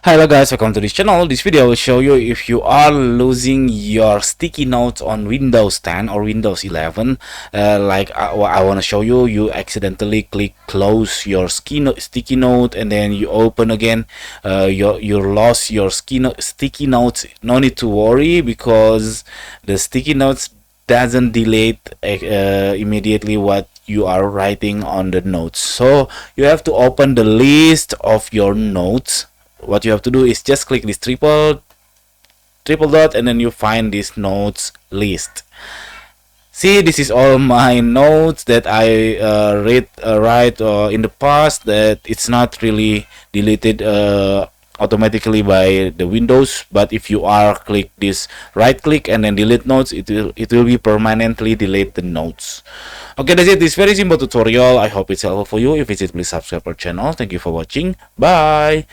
Hello guys, welcome to this channel. This video will show you if you are losing your sticky notes on Windows 10 or Windows 11. I want to show you, you accidentally click close your sticky note and then you open again. You lost your sticky notes. No need to worry because the sticky notes doesn't delete immediately what you are writing on the notes. So you have to open the list of your notes. What you have to do is just click this triple dot and then you find this notes list. See, this is all my notes that I write in the past, that it's not really deleted automatically by the Windows, but if you are click this right click and then delete notes, it will be permanently delete the notes. Okay, that's it. This very simple tutorial. I hope it's helpful for you. If it's it, please subscribe our channel. Thank you for watching. Bye.